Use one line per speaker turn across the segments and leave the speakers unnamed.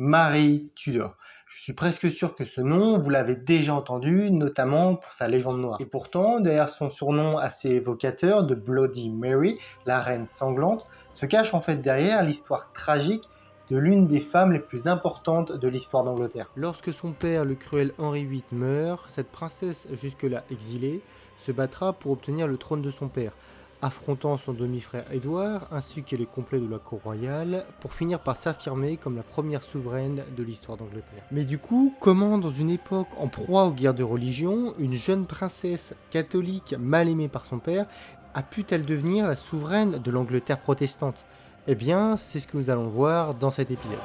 Marie Tudor. Je suis presque sûr que ce nom, vous l'avez déjà entendu, notamment pour sa légende noire. Et pourtant, derrière son surnom assez évocateur de Bloody Mary, la reine sanglante, se cache en fait derrière l'histoire tragique de l'une des femmes les plus importantes de l'histoire d'Angleterre.
Lorsque son père, le cruel Henri VIII, meurt, cette princesse jusque-là exilée se battra pour obtenir le trône de son père, affrontant son demi-frère Édouard ainsi que les complets de la cour royale pour finir par s'affirmer comme la première souveraine de l'histoire d'Angleterre. Mais du coup, comment dans une époque en proie aux guerres de religion, une jeune princesse catholique mal aimée par son père a pu-t-elle devenir la souveraine de l'Angleterre protestante? Eh bien, c'est ce que nous allons voir dans cet épisode.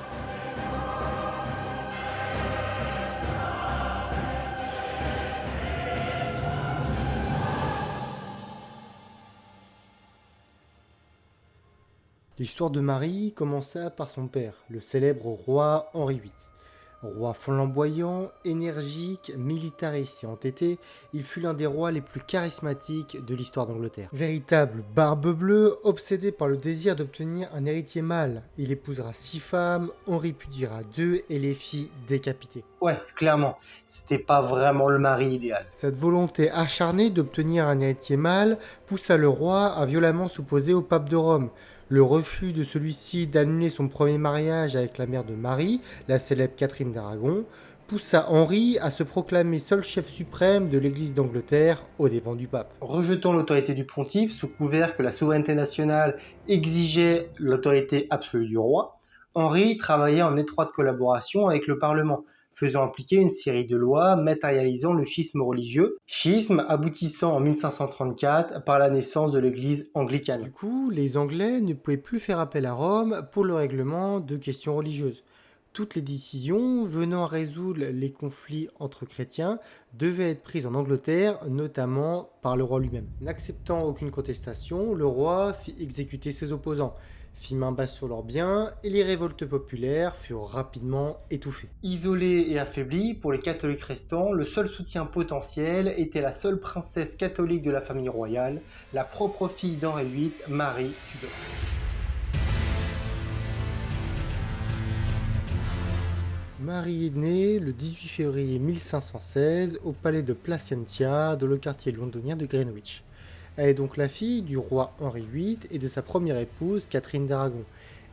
L'histoire de Marie commença par son père, le célèbre roi Henri VIII. Roi flamboyant, énergique, militariste et entêté, il fut l'un des rois les plus charismatiques de l'histoire d'Angleterre. Véritable barbe bleue, obsédé par le désir d'obtenir un héritier mâle, il épousera 6 femmes, en répudiera 2 et les fit décapiter.
Ouais, clairement, c'était pas vraiment le mari idéal.
Cette volonté acharnée d'obtenir un héritier mâle poussa le roi à violemment s'opposer au pape de Rome. Le refus de celui-ci d'annuler son premier mariage avec la mère de Marie, la célèbre Catherine d'Aragon, poussa Henri à se proclamer seul chef suprême de l'Église d'Angleterre aux dépens du pape.
Rejetant l'autorité du pontife sous couvert que la souveraineté nationale exigeait l'autorité absolue du roi, Henri travaillait en étroite collaboration avec le Parlement, faisant appliquer une série de lois matérialisant le schisme religieux, schisme aboutissant en 1534 par la naissance de l'Église anglicane.
Du coup, les Anglais ne pouvaient plus faire appel à Rome pour le règlement de questions religieuses. Toutes les décisions venant résoudre les conflits entre chrétiens devaient être prises en Angleterre, notamment par le roi lui-même. N'acceptant aucune contestation, le roi fit exécuter ses opposants, fit main basse sur leurs biens et les révoltes populaires furent rapidement étouffées.
Isolée et affaiblie, pour les catholiques restants, le seul soutien potentiel était la seule princesse catholique de la famille royale, la propre fille d'Henri VIII, Marie Tudor.
Marie est née le 18 février 1516 au palais de Placentia, dans le quartier londonien de Greenwich. Elle est donc la fille du roi Henri VIII et de sa première épouse Catherine d'Aragon,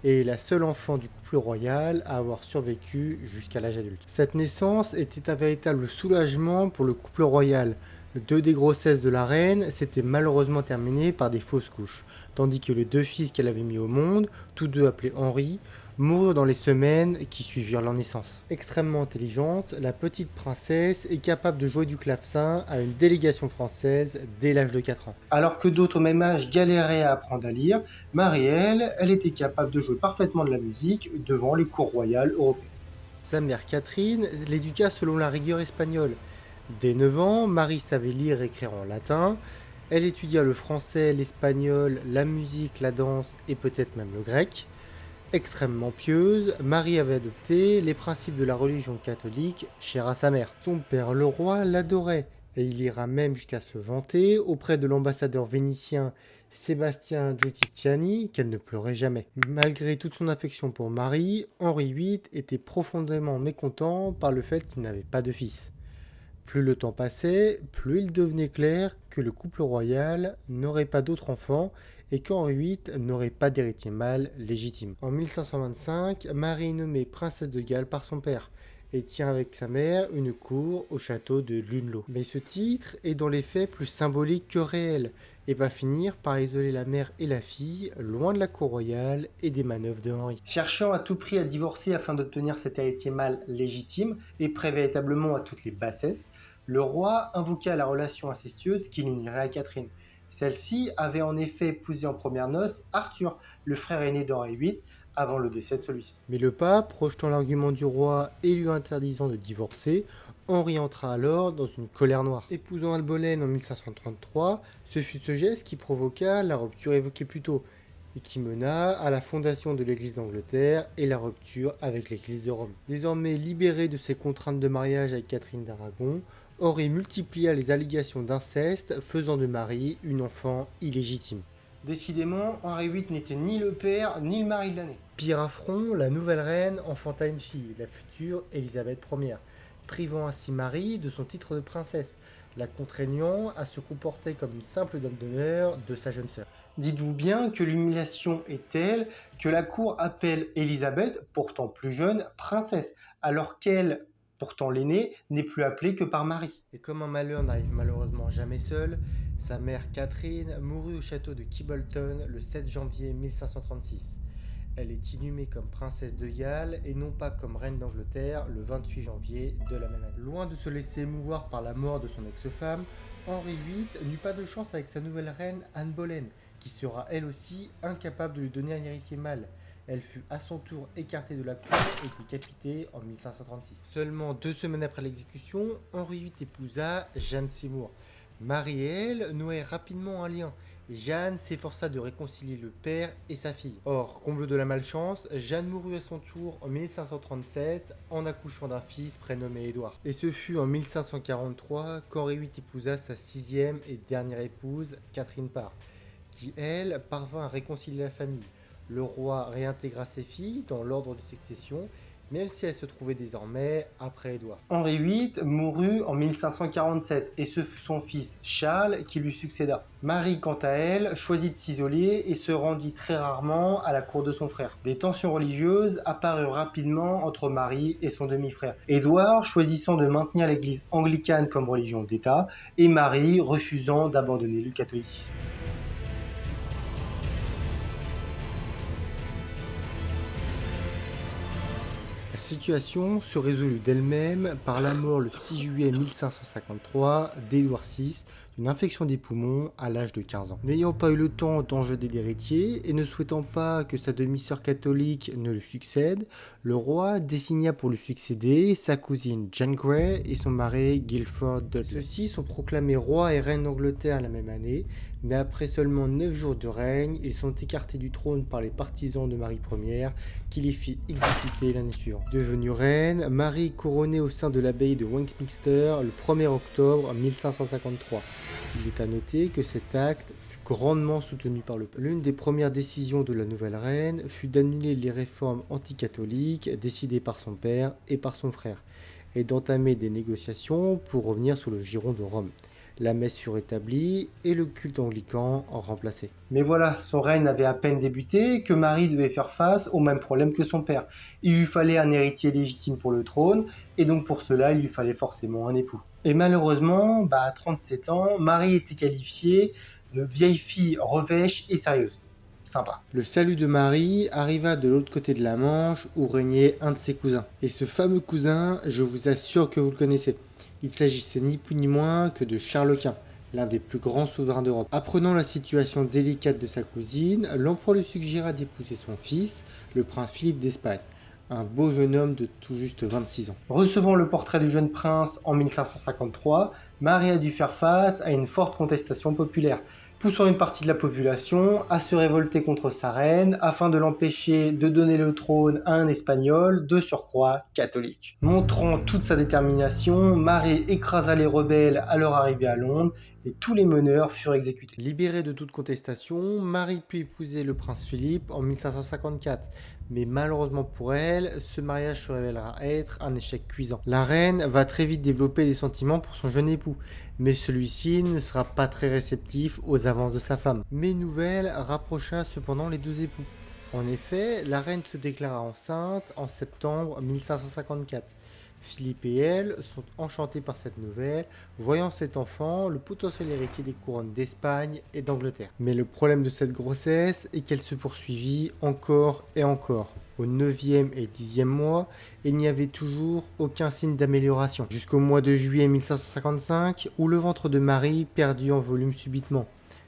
et est la seule enfant du couple royal à avoir survécu jusqu'à l'âge adulte. Cette naissance était un véritable soulagement pour le couple royal. 2 des grossesses de la reine s'étaient malheureusement terminées par des fausses couches, tandis que les 2 fils qu'elle avait mis au monde, tous 2 appelés Henri, moururent dans les semaines qui suivirent leur naissance. Extrêmement intelligente, la petite princesse est capable de jouer du clavecin à une délégation française dès l'âge de 4 ans.
Alors que d'autres au même âge galéraient à apprendre à lire, Marie, elle était capable de jouer parfaitement de la musique devant les cours royales européennes.
Sa mère Catherine l'éduqua selon la rigueur espagnole. Dès 9 ans, Marie savait lire et écrire en latin. Elle étudia le français, l'espagnol, la musique, la danse et peut-être même le grec. Extrêmement pieuse, Marie avait adopté les principes de la religion catholique, chère à sa mère. Son père, le roi, l'adorait, et il ira même jusqu'à se vanter auprès de l'ambassadeur vénitien Sébastien Giustiniani qu'elle ne pleurait jamais. Malgré toute son affection pour Marie, Henri VIII était profondément mécontent par le fait qu'il n'avait pas de fils. Plus le temps passait, plus il devenait clair que le couple royal n'aurait pas d'autre enfant et qu'Henri VIII n'aurait pas d'héritier mâle légitime. En 1525, Marie est nommée princesse de Galles par son père et tient avec sa mère une cour au château de Lunelot. Mais ce titre est dans les faits plus symbolique que réel et va finir par isoler la mère et la fille loin de la cour royale et des manœuvres de Henri.
Cherchant à tout prix à divorcer afin d'obtenir cet héritier mâle légitime et prêt véritablement à toutes les bassesses, le roi invoqua la relation incestueuse qui l'unirait à Catherine. Celle-ci avait en effet épousé en première noces Arthur, le frère aîné d'Henri VIII, avant le décès de celui-ci.
Mais le pape, rejetant l'argument du roi et lui interdisant de divorcer, Henri entra alors dans une colère noire. Épousant Albolène en 1533, ce fut ce geste qui provoqua la rupture évoquée plus tôt, et qui mena à la fondation de l'Église d'Angleterre et la rupture avec l'Église de Rome. Désormais libéré de ses contraintes de mariage avec Catherine d'Aragon, Henri multiplia les allégations d'inceste, faisant de Marie une enfant illégitime.
Décidément, Henri VIII n'était ni le père ni le mari de l'année.
Pire affront, la nouvelle reine enfanta une fille, la future Élisabeth Ier, privant ainsi Marie de son titre de princesse, la contraignant à se comporter comme une simple dame d'honneur de sa jeune sœur.
Dites-vous bien que l'humiliation est telle que la cour appelle Élisabeth, pourtant plus jeune, princesse, alors qu'elle, pourtant l'aînée, n'est plus appelée que par Marie.
Et comme un malheur n'arrive malheureusement jamais seul, sa mère Catherine mourut au château de Kibolton le 7 janvier 1536. Elle est inhumée comme princesse de Galles et non pas comme reine d'Angleterre le 28 janvier de la même année. Loin de se laisser émouvoir par la mort de son ex-femme, Henri VIII n'eut pas de chance avec sa nouvelle reine Anne Boleyn, qui sera elle aussi incapable de lui donner un héritier mâle. Elle fut à son tour écartée de la cour et décapitée en 1536. Seulement 2 semaines après l'exécution, Henri VIII épousa Jeanne Seymour. Marie et elle nouèrent rapidement un lien, et Jeanne s'efforça de réconcilier le père et sa fille. Or, comble de la malchance, Jeanne mourut à son tour en 1537 en accouchant d'un fils prénommé Édouard. Et ce fut en 1543 qu'Henri VIII épousa sa 6e et dernière épouse, Catherine Parr, qui, elle, parvint à réconcilier la famille. Le roi réintégra ses filles dans l'ordre de succession, mais elles se trouvaient désormais après Édouard.
Henri VIII mourut en 1547 et ce fut son fils Charles qui lui succéda. Marie, quant à elle, choisit de s'isoler et se rendit très rarement à la cour de son frère. Des tensions religieuses apparurent rapidement entre Marie et son demi-frère. Édouard choisissant de maintenir l'église anglicane comme religion d'État et Marie refusant d'abandonner le catholicisme.
La situation se résolut d'elle-même par la mort le 6 juillet 1553 d'Édouard VI d'une infection des poumons à l'âge de 15 ans. N'ayant pas eu le temps d'enjeuner d'héritier et ne souhaitant pas que sa demi-sœur catholique ne lui succède, le roi désigna pour lui succéder sa cousine Jane Grey et son mari Guilford Dudley. Ceux-ci sont proclamés rois et reines d'Angleterre la même année, mais après seulement 9 jours de règne, ils sont écartés du trône par les partisans de Marie Ier, qui les fit exécuter l'année suivante. Devenue reine, Marie est couronnée au sein de l'abbaye de Westminster le 1er octobre 1553. Il est à noter que cet acte fut grandement soutenu par le peuple. L'une des premières décisions de la nouvelle reine fut d'annuler les réformes anticatholiques décidées par son père et par son frère, et d'entamer des négociations pour revenir sous le giron de Rome. La messe fut rétablie et le culte anglican remplacé.
Mais voilà, son règne avait à peine débuté que Marie devait faire face au même problème que son père. Il lui fallait un héritier légitime pour le trône, et donc pour cela, il lui fallait forcément un époux. Et malheureusement, à 37 ans, Marie était qualifiée de vieille fille revêche et sérieuse. Sympa.
Le salut de Marie arriva de l'autre côté de la Manche où régnait un de ses cousins. Et ce fameux cousin, je vous assure que vous le connaissez. Il s'agissait ni plus ni moins que de Charles Quint, l'un des plus grands souverains d'Europe. Apprenant la situation délicate de sa cousine, l'empereur lui suggéra d'épouser son fils, le prince Philippe d'Espagne, un beau jeune homme de tout juste 26 ans.
Recevant le portrait du jeune prince en 1553, Marie a dû faire face à une forte contestation populaire, poussant une partie de la population à se révolter contre sa reine afin de l'empêcher de donner le trône à un Espagnol, de surcroît catholique. Montrant toute sa détermination, Marie écrasa les rebelles à leur arrivée à Londres et tous les meneurs furent exécutés.
Libérée de toute contestation, Marie put épouser le prince Philippe en 1554, mais malheureusement pour elle, ce mariage se révélera être un échec cuisant. La reine va très vite développer des sentiments pour son jeune époux, mais celui-ci ne sera pas très réceptif aux avances de sa femme. Mais une nouvelle rapprocha cependant les deux époux. En effet, la reine se déclara enceinte en septembre 1554. Philippe et elle sont enchantés par cette nouvelle, voyant cet enfant le potentiel héritier des couronnes d'Espagne et d'Angleterre. Mais le problème de cette grossesse est qu'elle se poursuivit encore et encore. Au 9e et 10e mois, il n'y avait toujours aucun signe d'amélioration. Jusqu'au mois de juillet 1555, où le ventre de Marie perdit en volume subitement.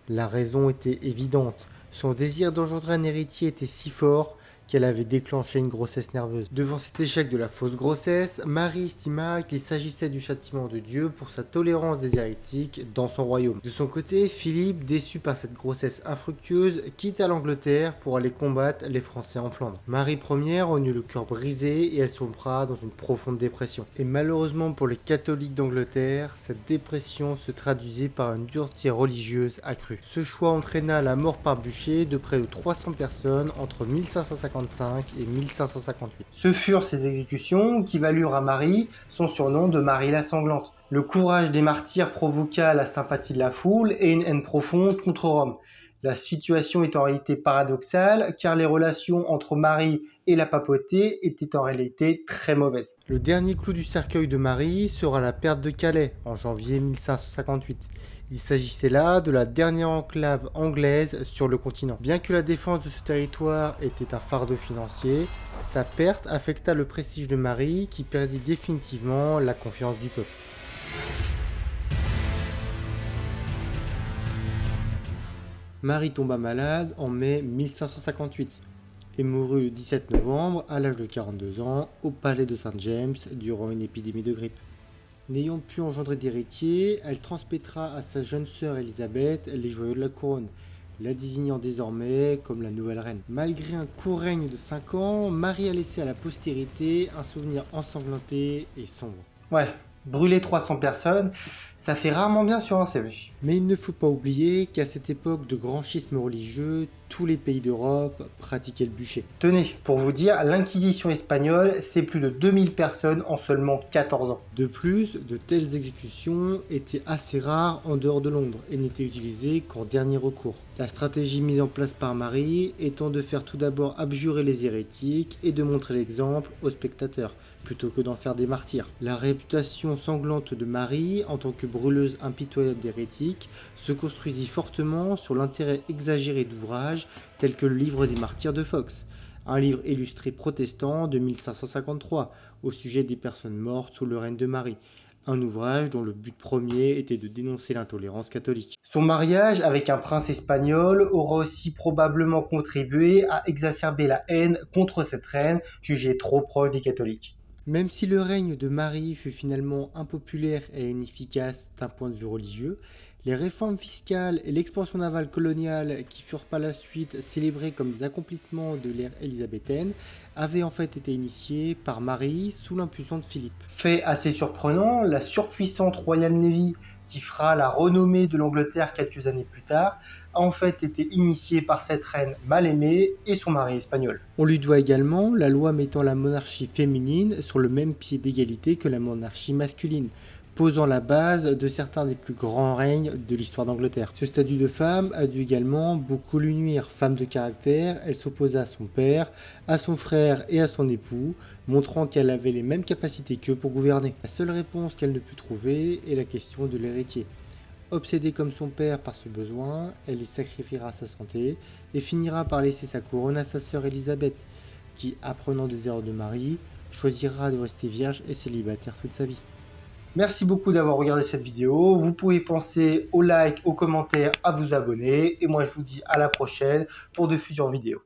La raison était évidente. Son désir d'engendrer un héritier était si fort qu'elle avait déclenché une grossesse nerveuse. Devant cet échec de la fausse grossesse, Marie estima qu'il s'agissait du châtiment de Dieu pour sa tolérance des hérétiques dans son royaume. De son côté, Philippe, déçu par cette grossesse infructueuse, quitta l'Angleterre pour aller combattre les Français en Flandre. Marie Ier en eut le cœur brisé et elle sombra dans une profonde dépression. Et malheureusement pour les catholiques d'Angleterre, cette dépression se traduisait par une dureté religieuse accrue. Ce choix entraîna la mort par bûcher de près de 300 personnes entre 1555 1555 et 1558.
Ce furent ces exécutions qui valurent à Marie son surnom de Marie la sanglante. Le courage des martyrs provoqua la sympathie de la foule et une haine profonde contre Rome. La situation est en réalité paradoxale car les relations entre Marie et la papauté étaient en réalité très mauvaises.
Le dernier clou du cercueil de Marie sera la perte de Calais en janvier 1558. Il s'agissait là de la dernière enclave anglaise sur le continent. Bien que la défense de ce territoire était un fardeau financier, sa perte affecta le prestige de Marie qui perdit définitivement la confiance du peuple. Marie tomba malade en mai 1558 et mourut le 17 novembre à l'âge de 42 ans au palais de Saint James durant une épidémie de grippe. N'ayant pu engendrer d'héritier, elle transmettra à sa jeune sœur Élisabeth les joyaux de la couronne, la désignant désormais comme la nouvelle reine. Malgré un court règne de 5 ans, Marie a laissé à la postérité un souvenir ensanglanté et sombre.
Ouais, brûler 300 personnes, ça fait rarement bien sur un CV.
Mais il ne faut pas oublier qu'à cette époque de grand schisme religieux, tous les pays d'Europe pratiquaient le bûcher.
Tenez, pour vous dire, l'Inquisition espagnole, c'est plus de 2000 personnes en seulement 14 ans.
De plus, de telles exécutions étaient assez rares en dehors de Londres et n'étaient utilisées qu'en dernier recours. La stratégie mise en place par Marie étant de faire tout d'abord abjurer les hérétiques et de montrer l'exemple aux spectateurs, plutôt que d'en faire des martyrs. La réputation sanglante de Marie en tant que brûleuse impitoyable d'hérétiques se construisit fortement sur l'intérêt exagéré d'ouvrages tels que le livre des martyrs de Fox, un livre illustré protestant de 1553 au sujet des personnes mortes sous le règne de Marie, un ouvrage dont le but premier était de dénoncer l'intolérance catholique.
Son mariage avec un prince espagnol aura aussi probablement contribué à exacerber la haine contre cette reine jugée trop proche des catholiques.
Même si le règne de Marie fut finalement impopulaire et inefficace d'un point de vue religieux, les réformes fiscales et l'expansion navale coloniale qui furent par la suite célébrées comme des accomplissements de l'ère élisabéthaine avaient en fait été initiées par Marie sous l'impulsion de Philippe.
Fait assez surprenant, la surpuissante Royal Navy qui fera la renommée de l'Angleterre quelques années plus tard, a en fait été initiée par cette reine mal aimée et son mari espagnol.
On lui doit également la loi mettant la monarchie féminine sur le même pied d'égalité que la monarchie masculine, posant la base de certains des plus grands règnes de l'histoire d'Angleterre. Ce statut de femme a dû également beaucoup lui nuire. Femme de caractère, elle s'opposa à son père, à son frère et à son époux, montrant qu'elle avait les mêmes capacités qu'eux pour gouverner. La seule réponse qu'elle ne put trouver est la question de l'héritier. Obsédée comme son père par ce besoin, elle y sacrifiera sa santé et finira par laisser sa couronne à sa sœur Élisabeth, qui, apprenant des erreurs de Marie, choisira de rester vierge et célibataire toute sa vie.
Merci beaucoup d'avoir regardé cette vidéo. Vous pouvez penser au like, aux commentaires, à vous abonner. Et moi, je vous dis à la prochaine pour de futures vidéos.